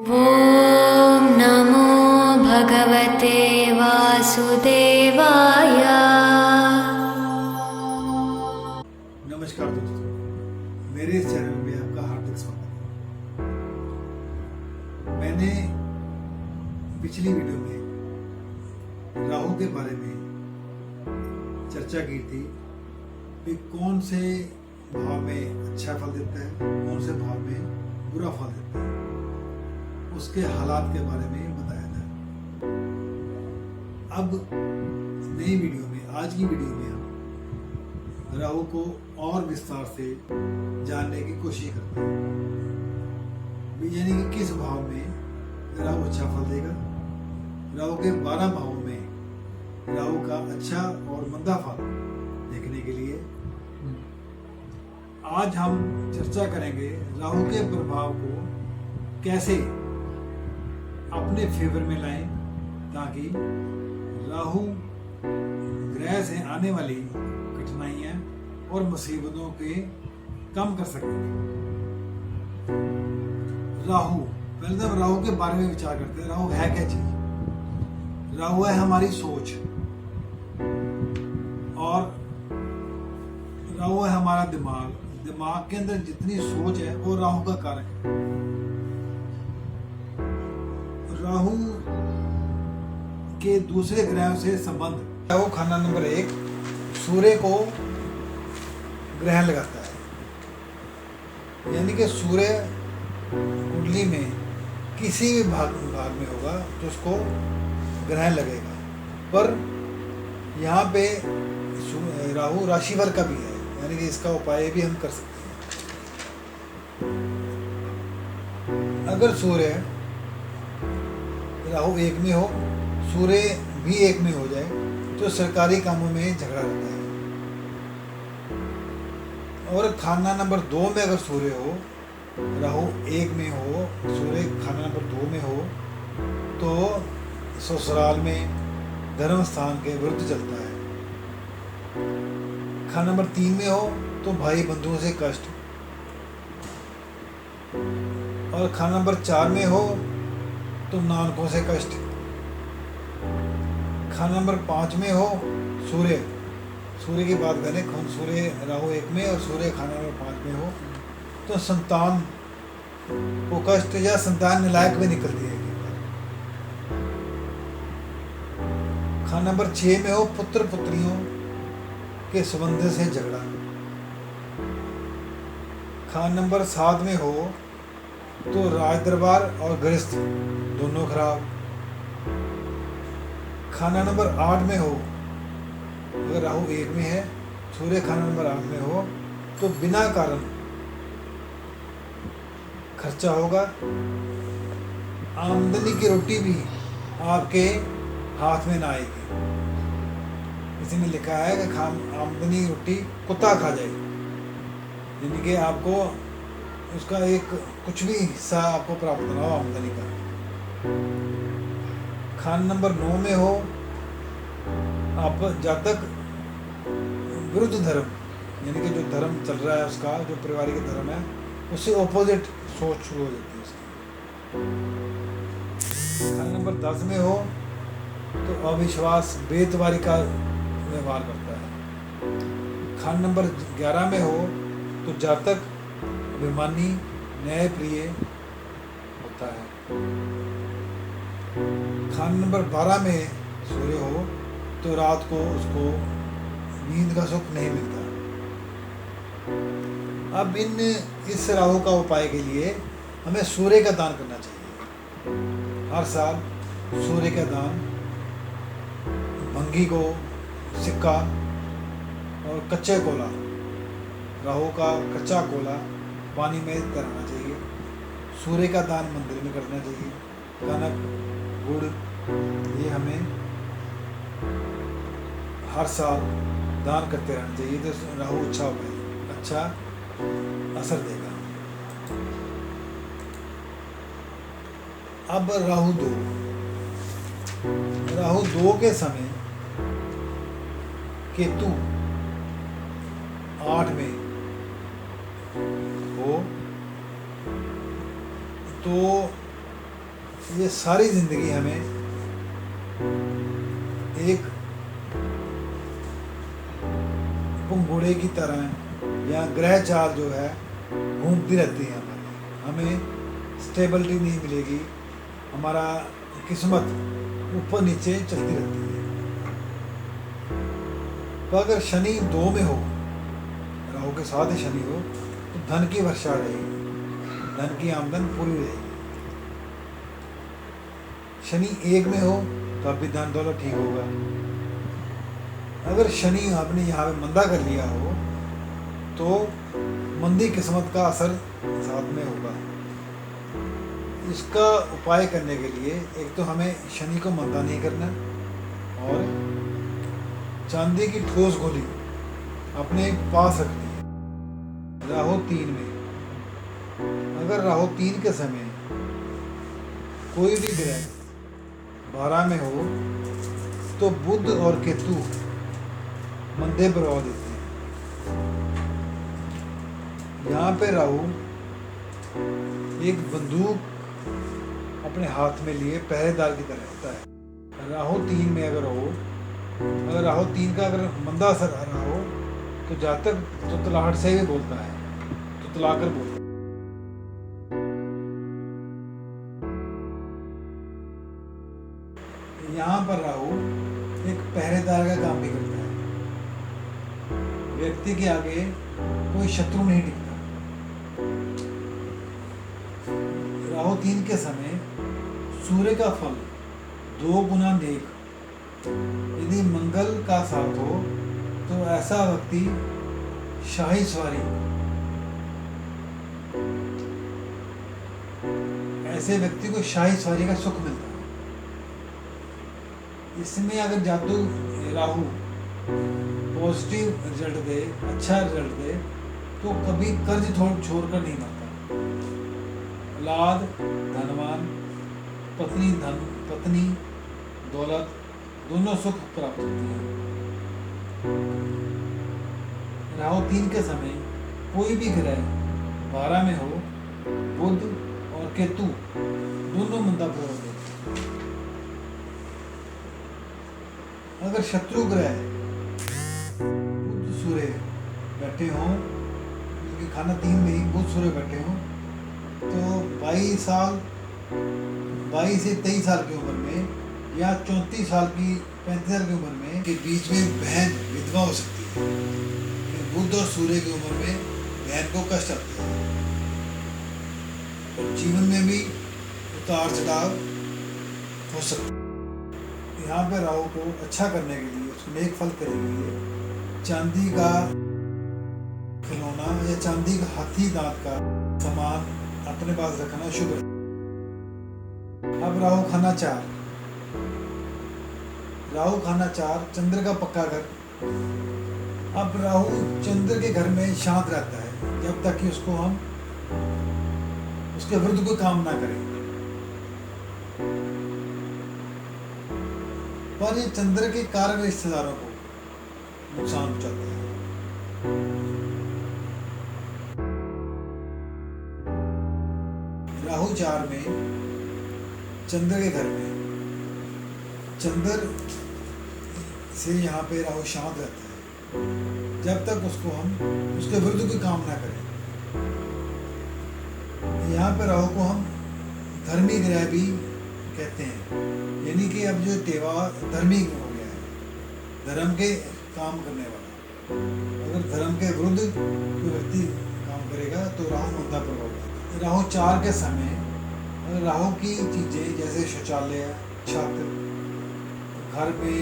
ॐ नमो भगवते वासुदेवाय। नमस्कार दोस्तों, मेरे इस चैनल में आपका हार्दिक स्वागत है। मैंने पिछली वीडियो में राहु के बारे में चर्चा की थी कि कौन से भाव में अच्छा फल देता है, कौन से भाव में बुरा फल देता है, उसके हालात के बारे में बताया था। अब नई वीडियो में, आज की वीडियो में हम राहु को और विस्तार से जानने की कोशिश करते हैं, यानी कि किस भाव में राहु अच्छा फल देगा। राहु के 12 भावों में राहु का अच्छा और मंदा फल देखने के लिए आज हम चर्चा करेंगे राहु के प्रभाव को कैसे अपने फेवर में लाएं, ताकि राहु ग्रह से आने वाली कठिनाइयां और मुसीबतों के कम कर सकें। राहु, पहले तो हम राहु के बारे में विचार करते हैं। राहु है क्या चीज? राहु है हमारी सोच, और राहु है हमारा दिमाग। दिमाग के अंदर जितनी सोच है वो राहु का कारक है। राहु के दूसरे ग्रहों से संबंध, राहु खाना नंबर 1 सूर्य को ग्रहण लगाता है, यानी कि सूर्य कुंडली में किसी भी भाग में होगा तो उसको ग्रहण लगेगा। पर यहाँ पे राहु राशिफल का भी है, यानी कि इसका उपाय भी हम कर सकते हैं। अगर सूर्य राहु 1 में हो, सूर्य भी 1 में हो जाए तो सरकारी कामों में झगड़ा रहता है। और खाना नंबर 2 में अगर सूर्य हो, राहु 1 में हो, सूर्य खाना नंबर 2 में हो, तो ससुराल में धर्म स्थान के विरुद्ध चलता है। खाना नंबर 3 में हो तो भाई बंधुओं से कष्ट, और खाना नंबर 4 में हो तो नानकों से कष्ट। खाना नंबर 5 में हो सूर्य की बात करें, सूर्य राहु 1 में और सूर्य खाना नंबर 5 में हो तो संतान को कष्ट या संतान नालायक भी निकलती है। खाना नंबर 6 में हो पुत्र पुत्रियों के संबंध से झगड़ा। खाना नंबर 7 में हो तो राज दरबार और गृहस्थ दोनों खराब। खाना नंबर 8 में हो, अगर राहु 1 में है, सूर्य खाना नंबर 8 में हो तो बिना कारण खर्चा होगा। आमदनी की रोटी भी आपके हाथ में ना आएगी। किसी ने लिखा है कि आमदनी की रोटी कुत्ता खा जाएगी, यानी कि आपको उसका एक कुछ भी हिस्सा आपको प्राप्त ना हो आमदनी का। खाना नंबर 9 में हो, आप जातक विरुद्ध धर्म, यानी कि जो धर्म चल रहा है उसका, जो पारिवारिक धर्म है, उससे ऑपोजिट सोच शुरू हो जाती है उसकी। खाना नंबर 10 में हो तो अविश्वास बेतवारी का व्यवहार करता है। खाना नंबर 11 में हो तो जातक अभिमानी न्यायप्रिय होता है। खाना नंबर 12 में सूर्य हो तो रात को उसको नींद का सुख नहीं मिलता। अब इस राहु का उपाय के लिए हमें सूर्य का दान करना चाहिए। हर साल सूर्य का दान, भंगी को सिक्का और कच्चे कोला, राहु का कच्चा कोला पानी में तैरना चाहिए। सूर्य का दान मंदिर में करना चाहिए। कनक गुड़ ये हमें हर साल दान करते रहना चाहिए, तो राहु अच्छा असर देगा। अब राहु 2 के समय केतु 8 में हो तो ये सारी जिंदगी हमें एक पंघोड़े की तरह या ग्रह चाल जो है घूमती रहती है। हमें स्टेबिलिटी नहीं मिलेगी, हमारा किस्मत ऊपर नीचे चलती रहती है। तो अगर शनि 2 में हो, राहु के साथ ही शनि हो, तो धन की वर्षा रहेगी, धन की आमदन पूरी रहेगी। शनि 1 में हो तो अब भी धन दौलत ठीक होगा। अगर शनि आपने यहाँ पे मंदा कर लिया हो तो मंदी किस्मत का असर साथ में होगा। इसका उपाय करने के लिए एक तो हमें शनि को मंदा नहीं करना, और चांदी की ठोस गोली अपने पास रखनी है। राहु 3 में, अगर राहु 3 के समय कोई भी ग्रह 12 में हो तो बुध और केतु मंदे प्रभाव देते हैं। यहाँ पे राहु एक बंदूक अपने हाथ में लिए पहरेदार की तरह होता है। राहु 3 में अगर हो, अगर राहु 3 का अगर मंदा असर आ रहा हो तो जातक तुतलाहट से भी बोलता है, तुतलाकर बोलता है। यहाँ पर राहु एक पहरेदार का काम भी करता है। व्यक्ति के आगे कोई शत्रु नहीं टिकता। राहु 3 के समय सूर्य का फल 2 गुना नेक यदि मंगल का साथ हो तो ऐसा व्यक्ति शाही सवारी, ऐसे व्यक्ति को शाही सवारी का सुख मिलता है। इसमें अगर जादू राहु पॉजिटिव रिजल्ट दे, अच्छा रिजल्ट दे, तो कभी कर्ज छोड़कर नहीं मरता। औलाद, धनवान, पत्नी, दौलत दोनों सुख प्राप्त होती है। राहु 3 के समय कोई भी ग्रह 12 में हो, बुध और केतु दोनों मंदा प्रभाव देते हैं। अगर शत्रु ग्रह बुध सूर्य बैठे हों, क्योंकि खाना 3 में ही बुध सूर्य बैठे हों, तो 22 से 23 साल की उम्र में या 34 साल की 35 साल की उम्र में के बीच में बहन विधवा हो सकती है। बुध और सूर्य की उम्र में बहन को कष्ट आता है और जीवन में भी उतार चढ़ाव हो सकता है। यहाँ पे राहु को अच्छा करने के लिए, उसको नेक फल करने के लिए चांदी का खिलौना या चांदी का हाथी दांत का सामान अपने पास रखना शुभ है। अब राहु खाना 4, राहु खाना 4 चंद्र का पक्का घर। अब राहु चंद्र के घर में शांत रहता है जब तक कि उसको हम उसके विरुद्ध कोई काम ना करें, पर ये चंद्र के कारण रिश्तेदारों को नुकसान पहुंचाता है। राहु 4 में चंद्र के घर में, चंद्र से यहाँ पे राहु शांत रहता है जब तक उसको हम उसके विरुद्ध कोई काम ना करें। यहाँ पे राहु को हम धर्मी ग्रह भी कहते हैं, यानी कि अब जो त्योहार धर्मी हो गया है, धर्म के काम करने वाला। अगर धर्म के विरुद्ध कोई व्यक्ति काम करेगा तो राहु मंदा प्रभाव है। राहु 4 के समय अगर राहु की चीजें जैसे शौचालय, छत, घर में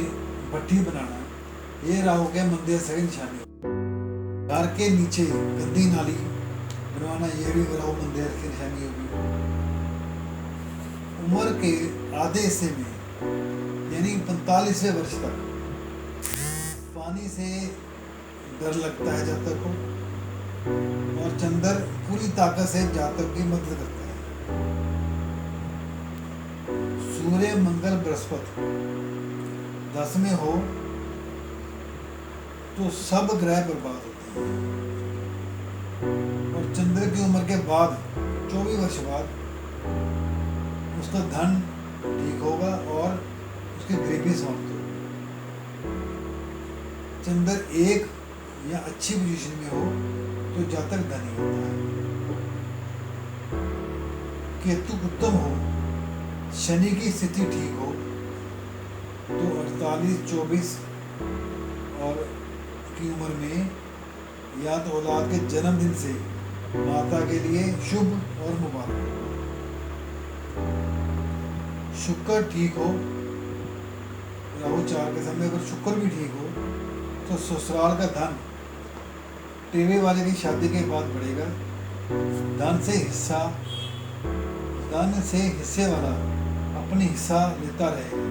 भट्ठी बनाना, ये राहु के मंदे असर की निशानी। घर के नीचे गंदी नाली बनवाना, ये भी राहु मंदे असर की निशानी होगी। उम्र के आधे हिस्से में यानी 45वें वर्ष तक पानी से डर लगता है जातक को, और चंद्र पूरी ताकत से जातक की मदद करता है। सूर्य, मंगल, बृहस्पति 10 में हो तो सब ग्रह बर्बाद होते हैं, और चंद्र की उम्र के बाद 24 वर्ष बाद उसका धन ठीक होगा और उसकी गरीबी समाप्त होगी। चंद्र एक या अच्छी पोजीशन में हो तो जातक धनी होता है। केतु उत्तम हो, शनि की स्थिति ठीक हो तो 48-24 और की उम्र में या तो औलाद के जन्मदिन से माता के लिए शुभ और मुबारक हो। शुक्र ठीक हो, राहु 4 के समय अगर शुक्र भी ठीक हो तो ससुराल का धन टेवे वाले की शादी के बाद बढ़ेगा। धन से हिस्से वाला अपनी हिस्सा लेता रहेगा।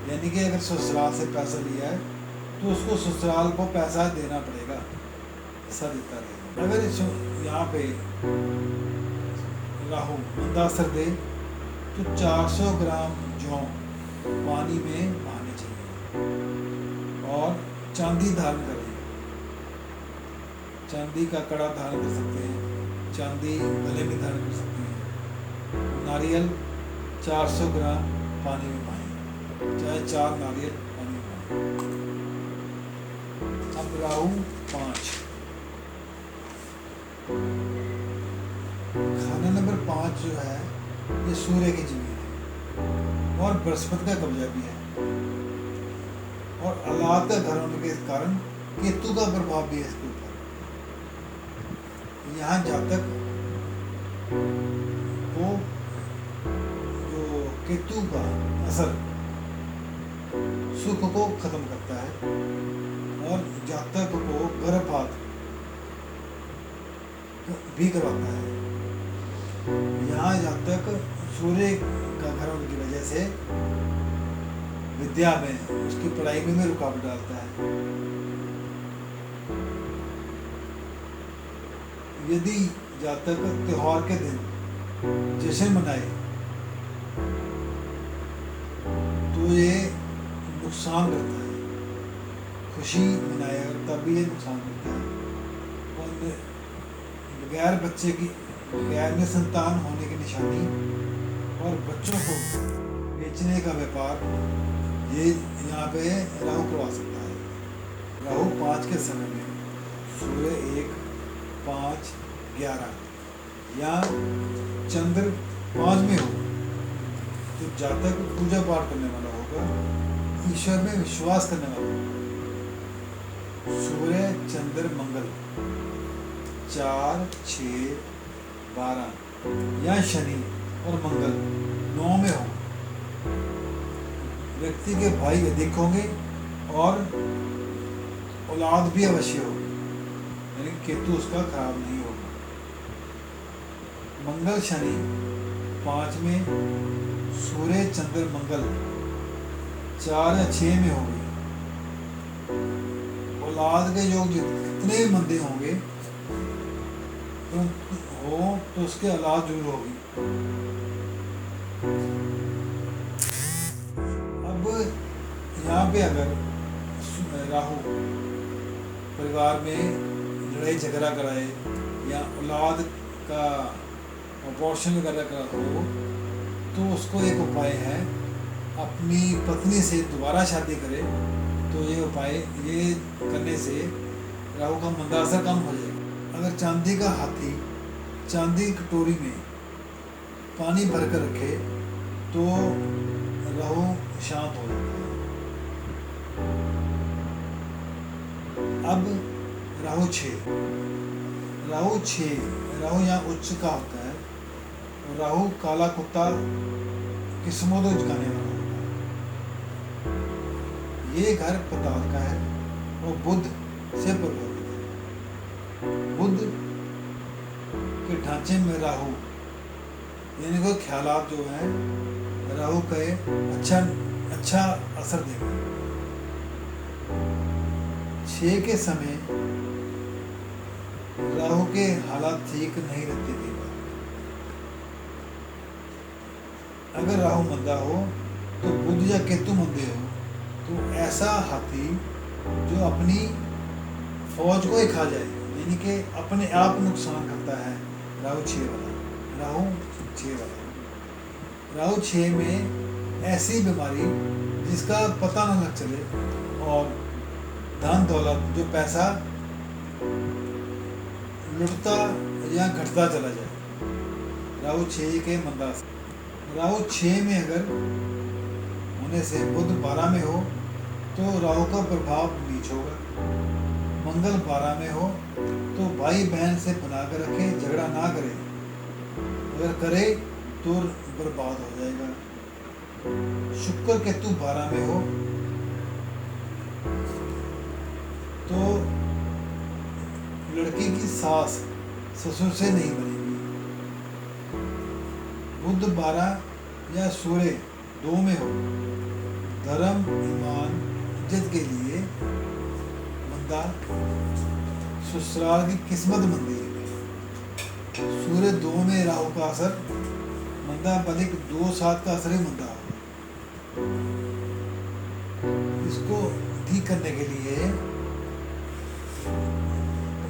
यानी कि अगर ससुराल से पैसा लिया है तो उसको ससुराल को पैसा देना पड़ेगा, हिस्सा देता रहेगा। अगर यहाँ पे राहु मंदासर दे तो 400 ग्राम जौ पानी में बहाने चाहिए और चांदी धारण करें। चांदी का कड़ा धारण कर सकते हैं, चांदी गले में धारण कर सकते हैं। नारियल 400 ग्राम पानी में बहाएं, चाहे 4 नारियल पानी में बहाएं। अब राहु 5, खाना नंबर 5 जो है ये सूर्य की जमीन है और बृहस्पति का कब्जा भी है और औलाद का घर होने के कारण केतु का प्रभाव भी है इसके ऊपर। यहाँ जातक को जो केतु का असर सुख को खत्म करता है और जातक को गर्भपात भी करवाता है। यहाँ जातक सूर्य का घर होने की वजह से विद्या में, उसकी पढ़ाई में रुकावट डालता है। यदि जातक त्योहार के दिन जश्न मनाए तो ये नुकसान करता है। खुशी मनाए तब भी ये नुकसान करता है। और बगैर बच्चे की, बगैर में संतान होने की निशानी और बच्चों को बेचने का व्यापार ये यहाँ पे राहु करवा सकता है। राहु 5 के समय में सूर्य 1, 5, 11 या चंद्र 5 में हो तो जातक पूजा पाठ करने वाला होगा, ईश्वर में विश्वास करने वाला होगा। सूर्य, चंद्र, मंगल 4, 6, 12 या शनि और मंगल 9 में हो, व्यक्ति के भाई अधिक होंगे और औलाद भी अवश्य होगी, यानी केतु उसका खराब नहीं होगा। मंगल शनि 5 में, सूर्य चंद्र मंगल 4 या 6 में होंगे, औलाद के योग जितने भी मंदे होंगे तो उसके औलाद जरूर होगी। अब यहाँ पे अगर राहु परिवार में लड़ाई झगड़ा कराए या औलाद का अबॉर्शन वगैरह करा हो तो उसको एक उपाय है, अपनी पत्नी से दोबारा शादी करे तो ये उपाय, ये करने से राहु का मंदासर कम हो जाएगा। अगर चांदी का हाथी चांदी की कटोरी में पानी भर कर रखे तो राहु शांत हो जाता है। अब राहु 6, राहु यहाँ उच्च का होता है और राहु काला कुत्ता किस्मों को जगाने वाला होता है। ये घर पताल का है और बुध से प्रभावित है। बुध के ढांचे में राहु, यानी कोई ख्यालात जो है राहु का अच्छा असर देगा। 6 के समय राहु के हालात ठीक नहीं रहते थे। अगर राहु मंदा हो तो बुध या केतु मंदे हो तो ऐसा हाथी जो अपनी फौज को ही खा जाए, यानी कि अपने आप नुकसान करता है, राहु 6 वाला। राहु 6 में ऐसी बीमारी जिसका पता न लग चले, और धन दौलत जो पैसा लुटता या घटता चला जाए। राहु 6 के मंदा से। राहु 6 में अगर होने से बुध 12 में हो तो राहु का प्रभाव नीच होगा। मंगल 12 में हो तो भाई बहन से बना कर रखे, झगड़ा ना करे, अगर करे तो बर्बाद हो जाएगा। शुक्र केतु 12 में हो तो लड़की की सास ससुर से नहीं बनेगी। बुध 12 या सूर्य 2 में हो, धर्म ईमान इज्जत के लिए मंदा, ससुराल की किस्मत मंदी है। सूर्य 2 में राहु का असर मंदा, बल्कि 2-7 का असर ही मंदा होगा। इसको ठीक करने के लिए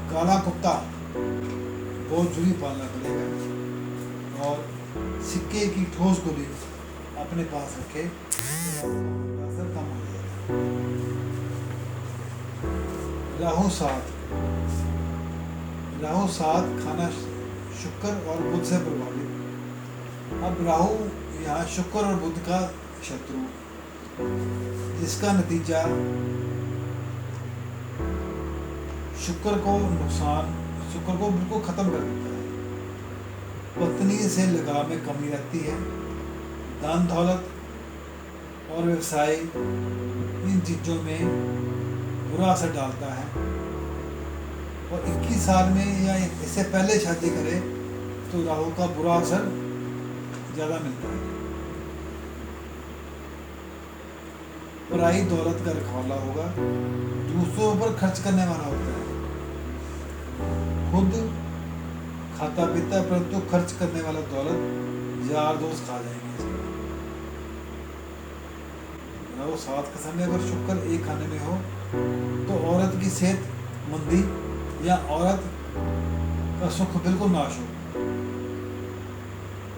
काला कुत्ता बहुत जरूरी पालना पड़ेगा, और सिक्के की ठोस गोली अपने पास रखे तो असर कम हो जाएगा। राहु 7 खाना शुक्र और बुध से प्रभावित। अब राहु यहाँ शुक्र और बुध का शत्रु, जिसका नतीजा शुक्र को बिल्कुल खत्म कर देता है। पत्नी से लगाव में कमी रहती है। दान दौलत और व्यवसाय इन चीज़ों में बुरा असर डालता है, और 21 साल में या इससे पहले शादी करे तो राहु का बुरा असर ज़्यादा मिलता है। पराई दौलत का रखवाला होगा, दूसरों पर खर्च करने वाला होता है। खुद खाता पीता परंतु खर्च करने वाला दौलत यार दोस्त खा जाएंगे। राहु 7 के समय अगर शुक्र एक खाने में हो तो औरत की सेहत मंदी या औरत का सुख बिल्कुल नाश हो।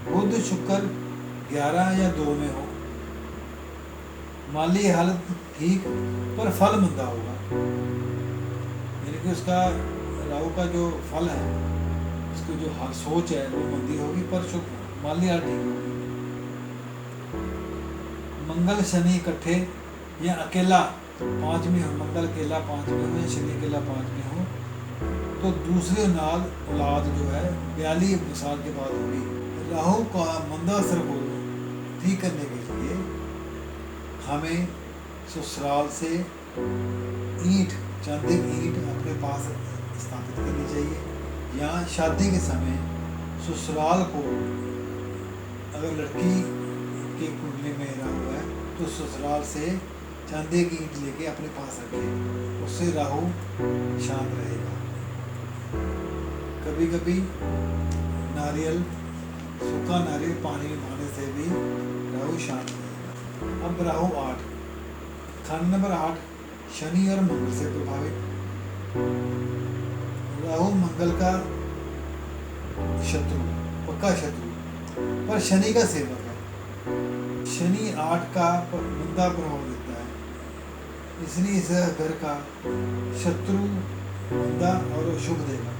बुध शुक्र 11 या 2 में हो, माली हालत ठीक पर फल मंदा होगा, यानी कि उसका राहु का जो फल है, उसकी जो सोच है वो मंदी होगी, पर माली हालत ठीक होगी। मंगल शनि इकट्ठे या अकेला 5 में हो, मंगल अकेला 5 में हो या शनि अकेला 5 में हो तो दूसरे औलाद जो है 42 साल के बाद होगी। राहु का मंदा असर को ठीक करने के लिए हमें ससुराल से ईंट, चांदी की ईंट अपने पास स्थापित करनी चाहिए। या शादी के समय ससुराल को अगर लड़की के कुंडली में राहु है तो ससुराल से चांदी की ईंट लेके अपने पास रखें, उससे राहु शांत रहेगा। कभी कभी नारियल, सूखा नारियल पानी में खाने से भी राहु शांत रहेगा। अब राहु 8, खाना नंबर 8 शनि और मंगल से प्रभावित। राहु मंगल का शत्रु, पक्का शत्रु, पर शनि का सेवक है। शनि 8 का मंदा प्रभाव देता है, इसलिए इस घर का शत्रु मंदा और शुभ देगा।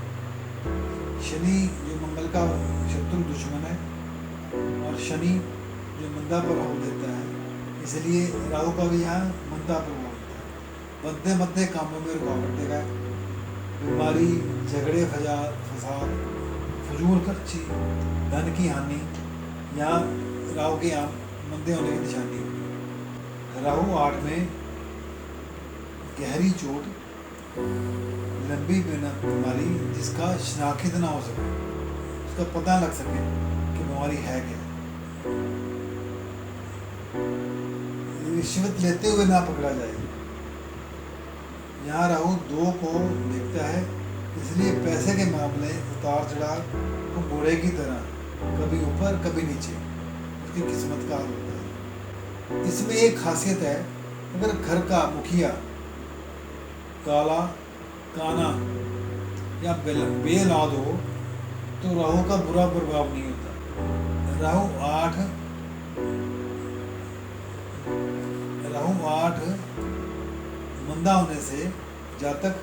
शनि जो मंगल का शत्रु दुश्मन है, और शनि जो मंदा प्रभाव देता है, इसलिए राहु का भी यहाँ मंदा प्रभाव होता है। मध्य मध्य कामों में रुकावट देगा, बीमारी, झगड़े, फसाद, फजूल खर्ची, धन की हानि, यहाँ राहु के यहाँ मंदे होने की निशानी होगी। राहु 8 में गहरी चोट, लंबी बीमारी जिसका शनाख्त ना हो सके, उसका पता लग सके कि बीमारी है क्या, रिश्वत लेते हुए ना पकड़ा जाए। यहाँ राहु 2 को देखता है, इसलिए पैसे के मामले उतार चढ़ाव को घोड़े की तरह कभी ऊपर कभी नीचे उसकी किस्मत का हाल होता है। इसमें एक खासियत है, अगर घर का मुखिया काला, काना या बेऔलाद हो तो राहु का बुरा प्रभाव नहीं होता। राहु 8 राहु 8 मंदा होने से जातक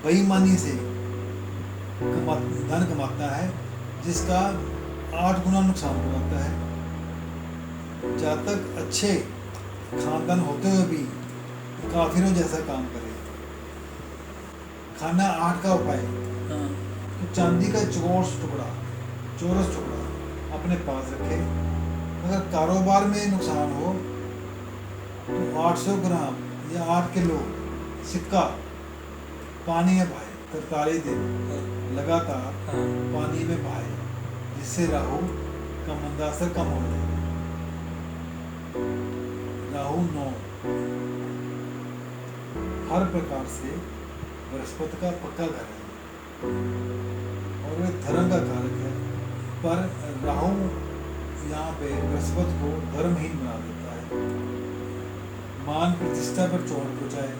बेईमानी से धन कमाता है, जिसका 8 गुना नुकसान करवाता है। जातक अच्छे खानदान होते हुए भी काफिरों जैसा काम करे। खाना 8 का उपाय, तो चांदी का चौरस टुकड़ा अपने पास रखे। अगर कारोबार में नुकसान हो तो 800 ग्राम या 8 किलो सिक्का पानी में बहाए, 43 दिन लगातार पानी में बहाए, जिससे राहु का मंदा असर कम हो जाएगा। राहु 9 हर प्रकार से बृहस्पति का पक्का घर है और वे धर्म का कारक है, पर राहु यहाँ पे बृहस्पति को धर्महीन बना देता है। मान प्रतिष्ठा पर चोट पहुंचाए।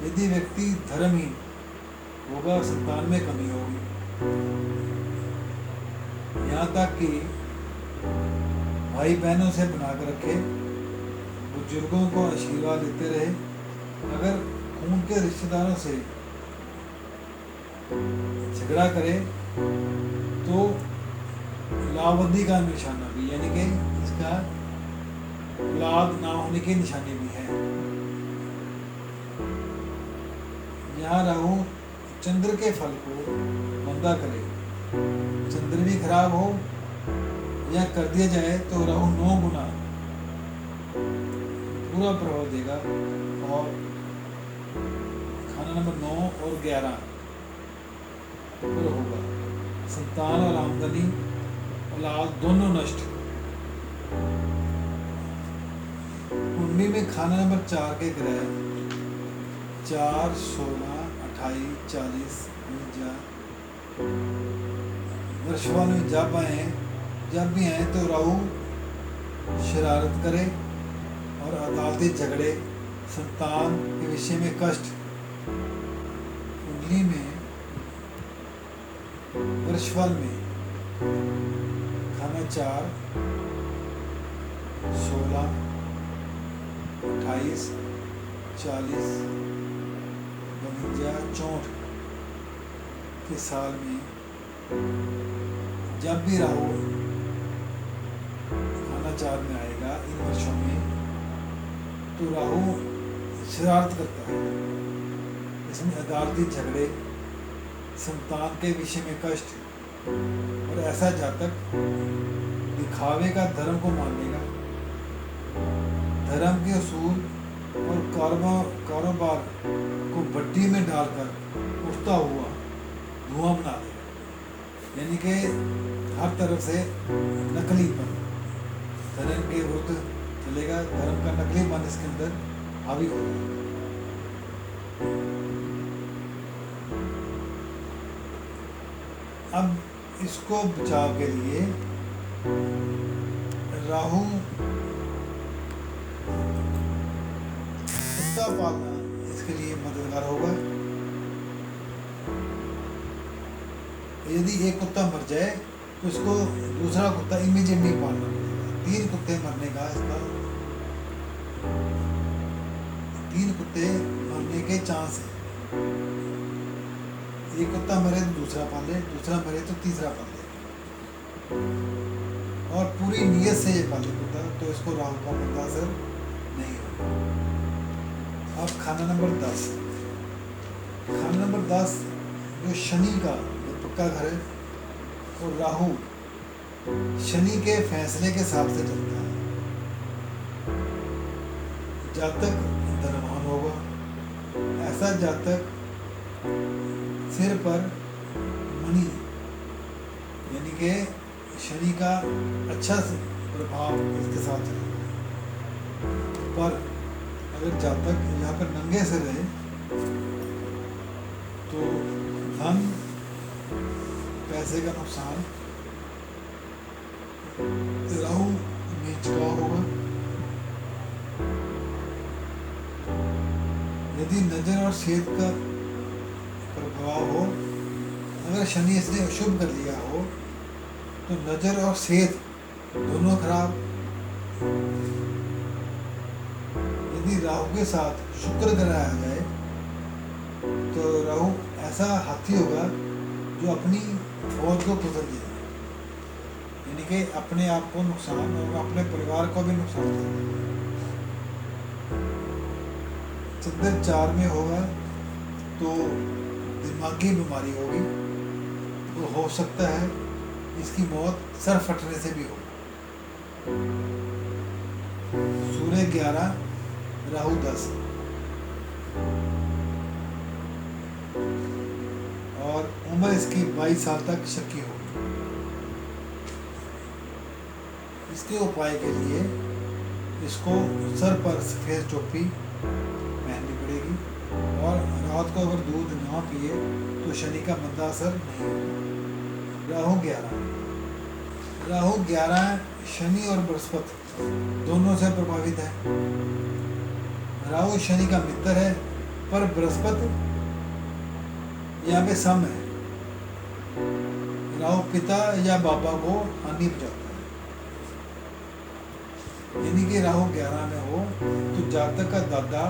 यदि व्यक्ति धर्महीन होगा, संतान में कमी होगी। यहाँ तक कि भाई बहनों से बनाकर रखे, बुजुर्गों को आशीर्वाद देते रहे। अगर खून के रिश्तेदारों से झगड़ा करे तो लावबंदी का निशाना भी, यानी कि इसका औलाद ना होने की निशानी भी है। यहाँ राहु चंद्र के फल को मंदा करे, चंद्र भी खराब हो या कर दिया जाए तो राहु 9 गुना पूरा प्रभाव देगा। और खाना नंबर 9 और 11 पर होगा। संतान और आमदनी औलाद दोनों नष्ट। कुंडली में खाना नंबर 4 के ग्रह 4, 16, 28, 40, 49 वर्षवान में जब भी आए तो राहु शरारत करे और अदालती झगड़े, संतान के विषय में कष्ट। कुंडली में वर्षफल में खाना 4, 16, 28, 40, 52, 64 के साल में जब भी राहु खाना 4 में आएगा इन वर्षों में, तो राहु शरारत करता है। इसमें अदालती झगड़े, संतान के विषय में कष्ट, और ऐसा जातक दिखावे का धर्म को मानेगा, धर्म के असूल और कारोबार को भट्टी में डालकर उठता हुआ धुआं बना देगा। यानी कि हर तरफ से नकलीपन, धर्म के विरुद्ध चलेगा, धर्म का नकलीपन इसके अंदर हावी हो जाएगा। अब इसको बचाव के लिए राहु कुत्ता पालना इसके लिए मददगार होगा। यदि एक कुत्ता मर जाए तो इसको दूसरा कुत्ता इमीडिएटली पालना पड़ेगा। 3 कुत्ते मरने का इसका 3 कुत्ते मरने के चांस है। एक कुत्ता मरे तो दूसरा पाले, दूसरा मरे तो तीसरा पाले, और पूरी नीयत से ये पाले कुत्ता, तो इसको राहु का मंदा असर नहीं होगा। अब खाना नंबर 10। खाना नंबर 10 जो शनि का पक्का घर है, और राहु शनि के फैसले के हिसाब से चलता है। जातक धनवान होगा। ऐसा जातक सिर पर मणि, यानी कि शनि का अच्छा प्रभाव इसके साथ चलेगा। पर अगर जातक यहाँ पर नंगे से रहे तो धन, पैसे का नुकसान राहु नीच का होगा। यदि नजर और सेहत का प्रभाव हो, अगर शनि इसने अशुभ कर लिया हो तो नजर और सेहत दोनों खराब। यदि राहु के साथ शुक्र ग्रह आ जाए तो राहु ऐसा हाथी होगा जो अपनी फौज को कुचल देगा, यानी कि अपने आप को नुकसान और अपने परिवार को भी नुकसान देगा। चंद्र 4 में होगा तो दिमागी बीमारी होगी, तो हो सकता है इसकी मौत सर फटने से भी हो। सूर्य 11, राहु 10 और उम्र इसकी 22 साल तक शक्की होगी। इसके उपाय के लिए इसको सर पर सफेद टोपी पहननी पड़ेगी और रात को अगर दूध ना पिए तो शनि का मंदा असर नहीं होगा। राहु 11 शनि और बृहस्पति दोनों से प्रभावित है। राहु शनि का मित्र है, पर बृहस्पति यहाँ पे सम है। राहु पिता या बाबा को हानि पहुंचाता है। यानी कि राहु 11 में हो तो जातक का दादा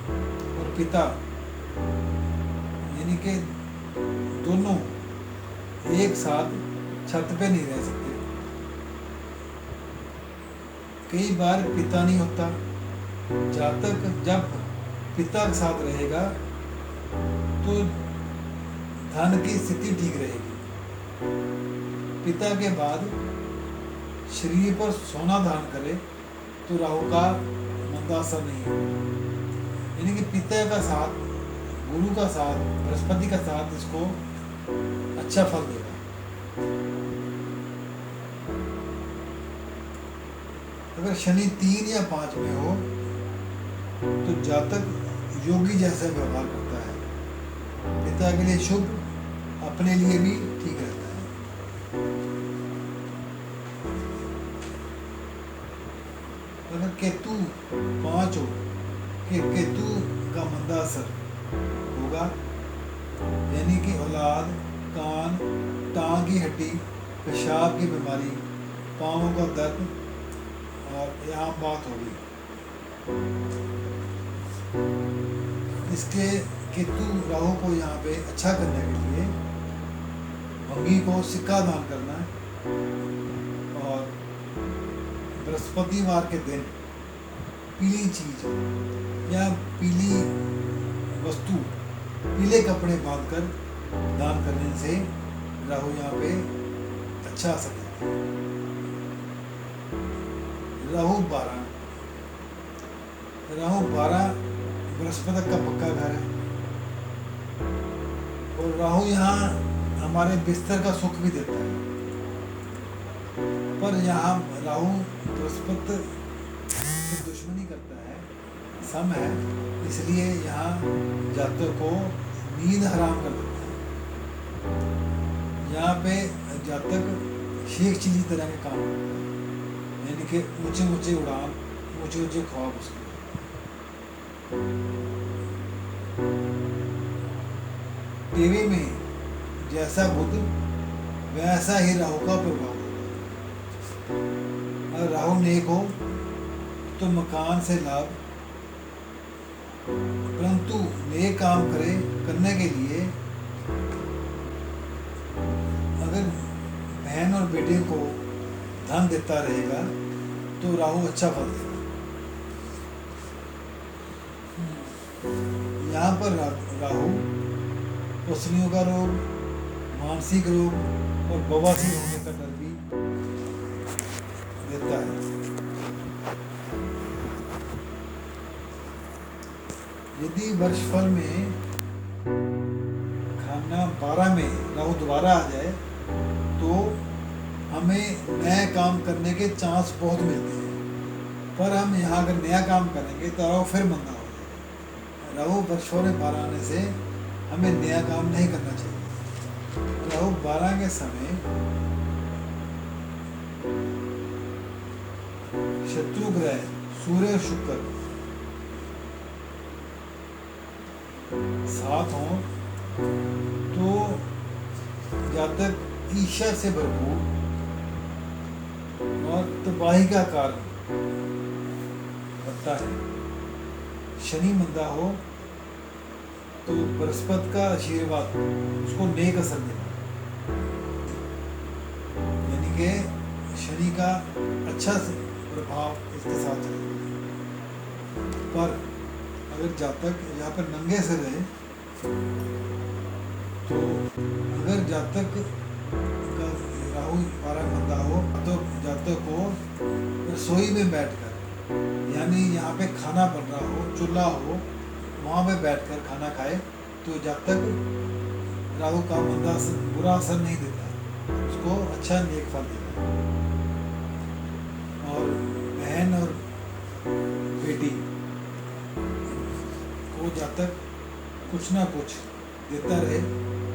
और पिता यानी कि दोनों एक साथ छत पे नहीं रह सकते। कई बार पिता नहीं होता, जातक जब पिता के साथ रहेगा तो धन की स्थिति ठीक रहेगी। पिता के बाद शरीर पर सोना धारण करे तो राहु का मंदा असर नहीं होगा। यानी कि पिता का साथ, गुरु का साथ, बृहस्पति का साथ इसको अच्छा फल देगा। अगर शनि 3 या 5 में हो तो जातक योगी जैसा व्यवहार करता है, पिता के लिए शुभ, अपने लिए भी ठीक रहता है। अगर केतु 5 हो, कि केतु का मंदा असर होगा, यानी कि औलाद, कान, टांग की हड्डी, पेशाब की बीमारी, पाँवों का दर्द और यहाँ बात होगी। इसके केतु राहु को यहाँ पे अच्छा करने के लिए भंगी को सिक्का दान करना है और बृहस्पतिवार के दिन पीली चीज या पीली वस्तु, पीले कपड़े बांधकर दान करने से राहु यहाँ पे अच्छा असर देता है। राहु 12 बृहस्पति का पक्का घर है और राहु यहाँ हमारे बिस्तर का सुख भी देता है, पर यहाँ राहु बृहस्पति से दुश्मनी करता है, सम है, इसलिए यहाँ जातक को नींद हराम कर देता है। यहाँ पे जातक शेख चिली तरह के काम करता है, यानी कि ऊंचे ऊंचे उड़ान, ऊंचे ऊंचे ख्वाब उसके। टीवी में जैसा बुध वैसा ही राहु का प्रभाव होगा। अगर राहु नेक हो तो मकान से लाभ, परंतु नेक काम करने के लिए अगर बहन और बेटे को धन देता रहेगा तो राहु अच्छा फल देगा। यहाँ पर राहु पसलियों का रोग, मानसिक रोग और बवासीर होने का डर भी देता है। यदि वर्षफल में खाना 12 में राहु दोबारा आ जाए तो हमें नए काम करने के चांस बहुत मिलते हैं, पर हम यहाँ अगर नया काम करेंगे तो राहु फिर मंदा हो जाएगा। राहु वर्षफल में 12 आने से हमें नया काम नहीं करना चाहिए। राहु 12 के समय शत्रु ग्रह सूर्य और शुक्र साथ हों तो जातक ईर्ष्या से भरपूर और तबाही का कारण बनता है। शनि मंदा हो तो बृहस्पति का आशीर्वाद उसको नेक असर देता है, यानी कि शनि का अच्छा प्रभाव इसके साथ चलेगा। पर अगर जातक यहाँ पर नंगे से रहे तो अगर जातक का राहु 12 मंदा हो तो जातक को रसोई में बैठकर, यानी यहाँ पे खाना बन रहा हो, चूल्हा हो, वहाँ पे बैठकर खाना खाए तो जातक राहु का मंदा बुरा असर नहीं देता, उसको अच्छा नेक फल देता है। और बहन और बेटी को जातक कुछ ना कुछ देता रहे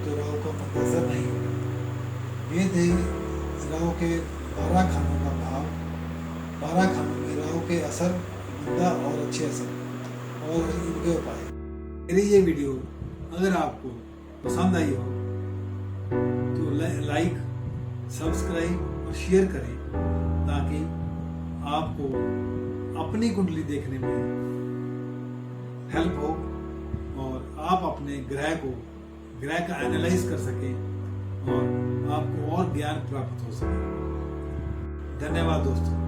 तो राहु का मंदा असर नहीं होगा। ये थे राहु के 12 खानों का भाव। 12 खानों में राहु के असर, मंदा और अच्छे असर और इनके उपाय। मेरी ये वीडियो अगर आपको पसंद आई हो तो लाइक, सब्सक्राइब और शेयर करें, ताकि आपको अपनी कुंडली देखने में हेल्प हो और आप अपने ग्रह का एनालाइज कर सकें और आपको और ज्ञान प्राप्त हो सके। धन्यवाद दोस्तों।